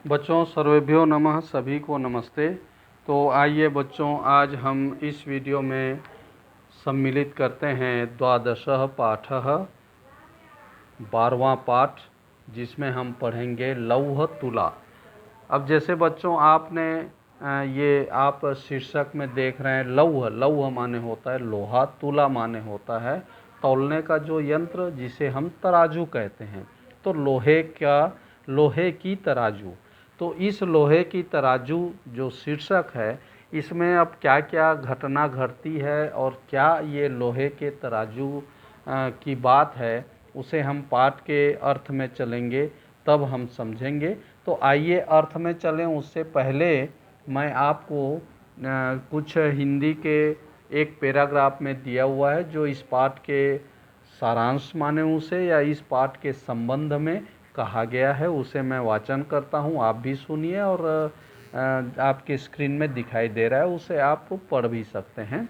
बच्चों सर्वेभ्यो नमः, सभी को नमस्ते। तो आइए बच्चों, आज हम इस वीडियो में सम्मिलित करते हैं द्वादशः पाठः, 12वां पाठ, जिसमें हम पढ़ेंगे लौह तुला। अब जैसे बच्चों आपने ये आप शीर्षक में देख रहे हैं, लौह लौह माने होता है लोहा, तुला माने होता है तौलने का जो यंत्र, जिसे हम तराजू कहते हैं। तो लोहे की तराजू। तो इस लोहे की तराजू जो शीर्षक है, इसमें अब क्या क्या घटना घटती है और क्या ये लोहे के तराजू की बात है, उसे हम पाठ के अर्थ में चलेंगे तब हम समझेंगे। तो आइए अर्थ में चलें। उससे पहले मैं आपको कुछ हिंदी के एक पैराग्राफ में दिया हुआ है, जो इस पाठ के सारांश माने उसे, या इस पाठ के संबंध में कहा गया है, उसे मैं वाचन करता हूँ। आप भी सुनिए, और आपके स्क्रीन में दिखाई दे रहा है, उसे आप पढ़ भी सकते हैं।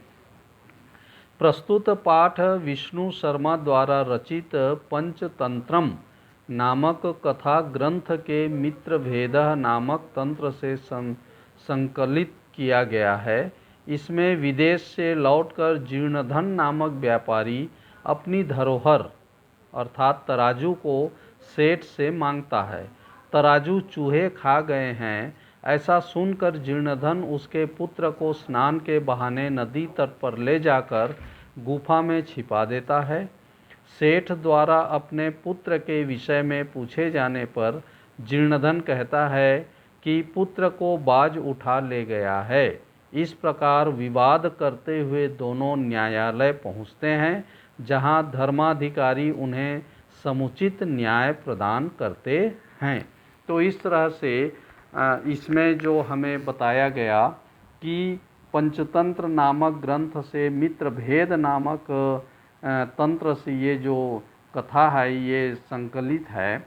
प्रस्तुत पाठ विष्णु शर्मा द्वारा रचित पंचतंत्रम नामक कथा ग्रंथ के मित्रभेदः नामक तंत्र से संकलित किया गया है। इसमें विदेश से लौटकर जीर्णधन नामक व्यापारी अपनी धरोहर अर्थात तराजू को सेठ से मांगता है। तराजू चूहे खा गए हैं, ऐसा सुनकर जीर्णधन उसके पुत्र को स्नान के बहाने नदी तट पर ले जाकर गुफा में छिपा देता है। सेठ द्वारा अपने पुत्र के विषय में पूछे जाने पर जीर्णधन कहता है कि पुत्र को बाज उठा ले गया है। इस प्रकार विवाद करते हुए दोनों न्यायालय पहुँचते हैं, जहाँ धर्माधिकारी उन्हें समुचित न्याय प्रदान करते हैं। तो इस तरह से इसमें जो हमें बताया गया कि पंचतंत्र नामक ग्रंथ से मित्रभेद नामक तंत्र से ये जो कथा है ये संकलित है।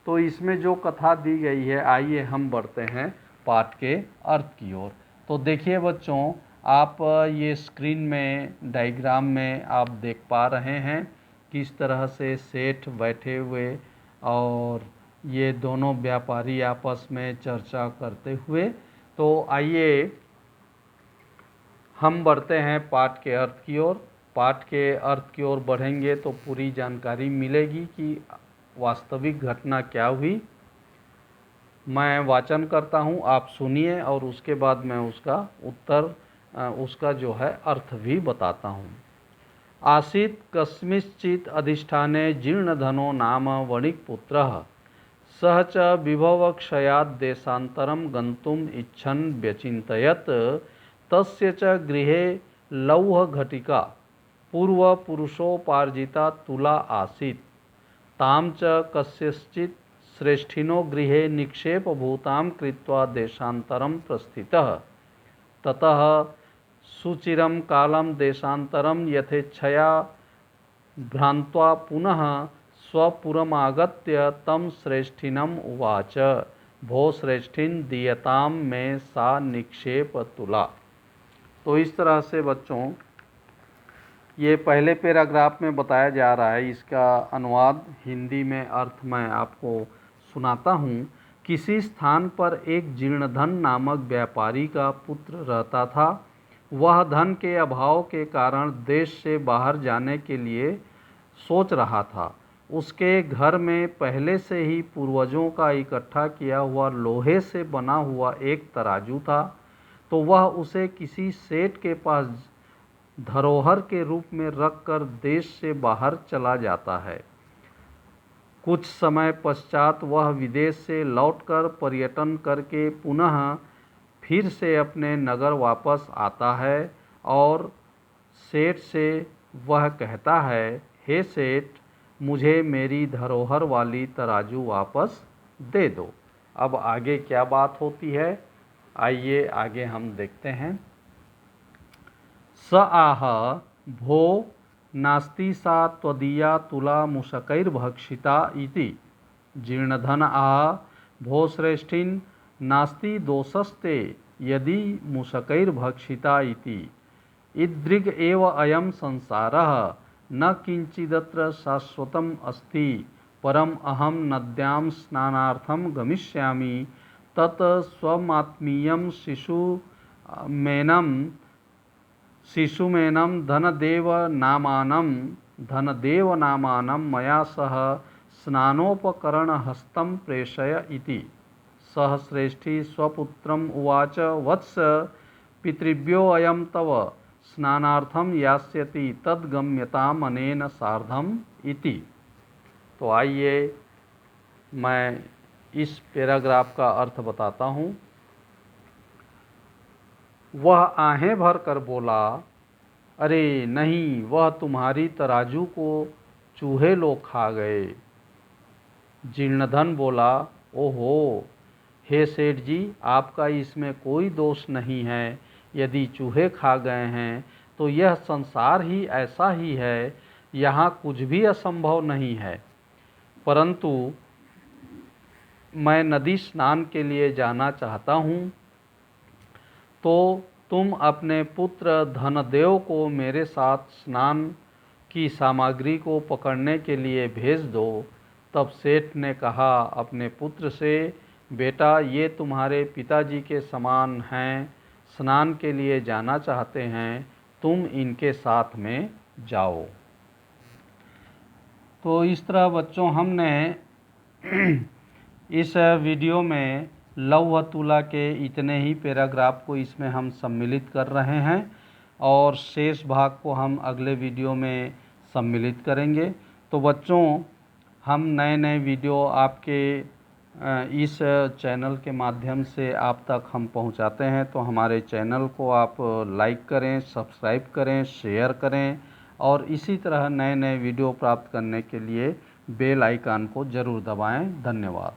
तो इसमें जो कथा दी गई है, आइए हम बढ़ते हैं पाठ के अर्थ की ओर। तो देखिए बच्चों, आप ये स्क्रीन में डायग्राम में आप देख पा रहे हैं किस तरह से सेठ बैठे हुए और ये दोनों व्यापारी आपस में चर्चा करते हुए। तो आइए हम बढ़ते हैं पाठ के अर्थ की ओर। पाठ के अर्थ की ओर बढ़ेंगे तो पूरी जानकारी मिलेगी कि वास्तविक घटना क्या हुई। मैं वाचन करता हूँ, आप सुनिए, और उसके बाद मैं उसका उत्तर उसका जो है अर्थ भी बताता हूँ। आसीत् कस्मिंश्चित् अधिष्ठाने जीर्णधनो नाम वणिक्पुत्रः सह च विभवक्षयात् देशान्तरं गन्तुम् इच्छन् व्यचिन्तयत्। तस्य च गृहे लौहघटिका पूर्वपुरुषोपार्जिता तुला आसीत्। तां च कस्यचित् श्रेष्ठिनो गृहे निक्षेपभूतां कृत्वा देशान्तरं प्रस्थितः। ततः सुचिरं कालं देशान्तरं यथेच्छया भ्रान्त्वा पुनः स्वपुरमागत्य तं श्रेष्ठिनम् उवाच, भो श्रेष्ठिन् दीयतां मे सा निक्षेप तुला। तो इस तरह से बच्चों ये पहले पैराग्राफ में बताया जा रहा है, इसका अनुवाद हिंदी में अर्थ मैं आपको सुनाता हूँ। किसी स्थान पर एक जीर्णधन नामक व्यापारी का पुत्र रहता था। वह धन के अभाव के कारण देश से बाहर जाने के लिए सोच रहा था। उसके घर में पहले से ही पूर्वजों का इकट्ठा किया हुआ लोहे से बना हुआ एक तराजू था। तो वह उसे किसी सेठ के पास धरोहर के रूप में रखकर देश से बाहर चला जाता है। कुछ समय पश्चात वह विदेश से लौटकर पर्यटन करके पुनः फिर से अपने नगर वापस आता है और सेठ से वह कहता है, हे सेठ, मुझे मेरी धरोहर वाली तराजू वापस दे दो। अब आगे क्या बात होती है, आइए आगे हम देखते हैं। स आह भो नास्ति सा त्वदीया तुला मूषकैर्भक्षिता इति। जीर्णधन आह, भो श्रेष्ठिन् नास्ति दोषस्ते यदि मूषकैर्भक्षिता इति। ईदृग एव अयं संसारः न किंचिदत्र शाश्वतम् अस्ति। परम अहम नद्यां स्नानार्थं गमिष्यामि। तत् स्वमात्मीयं शिशुमेनं धनदेवनामानं मया सह स्नानोपकरणहस्तं प्रेषय इति। सह श्रेष्ठी स्वपुत्रम् उवाच वत्स पितृभ्योऽयं तव स्नानार्थं यास्यति तद्गम्यताम् अनेन सार्धम् इति। तो आइए मैं इस पैराग्राफ का अर्थ बताता हूँ। वह आहें भर कर बोला, अरे नहीं, वह तुम्हारी तराजू को चूहे लोग खा गए। जीर्णधन बोला, ओहो हे सेठ जी, आपका इसमें कोई दोष नहीं है। यदि चूहे खा गए हैं तो यह संसार ही ऐसा ही है, यहाँ कुछ भी असंभव नहीं है। परंतु मैं नदी स्नान के लिए जाना चाहता हूँ, तो तुम अपने पुत्र धनदेव को मेरे साथ स्नान की सामग्री को पकड़ने के लिए भेज दो। तब सेठ ने कहा अपने पुत्र से, बेटा ये तुम्हारे पिताजी के समान हैं, स्नान के लिए जाना चाहते हैं, तुम इनके साथ में जाओ। तो इस तरह बच्चों हमने इस वीडियो में लव व तुला के इतने ही पैराग्राफ को इसमें हम सम्मिलित कर रहे हैं और शेष भाग को हम अगले वीडियो में सम्मिलित करेंगे। तो बच्चों हम नए नए वीडियो आपके इस चैनल के माध्यम से आप तक हम पहुंचाते हैं, तो हमारे चैनल को आप लाइक करें, सब्सक्राइब करें, शेयर करें और इसी तरह नए नए वीडियो प्राप्त करने के लिए बेल आइकन को ज़रूर दबाएं। धन्यवाद।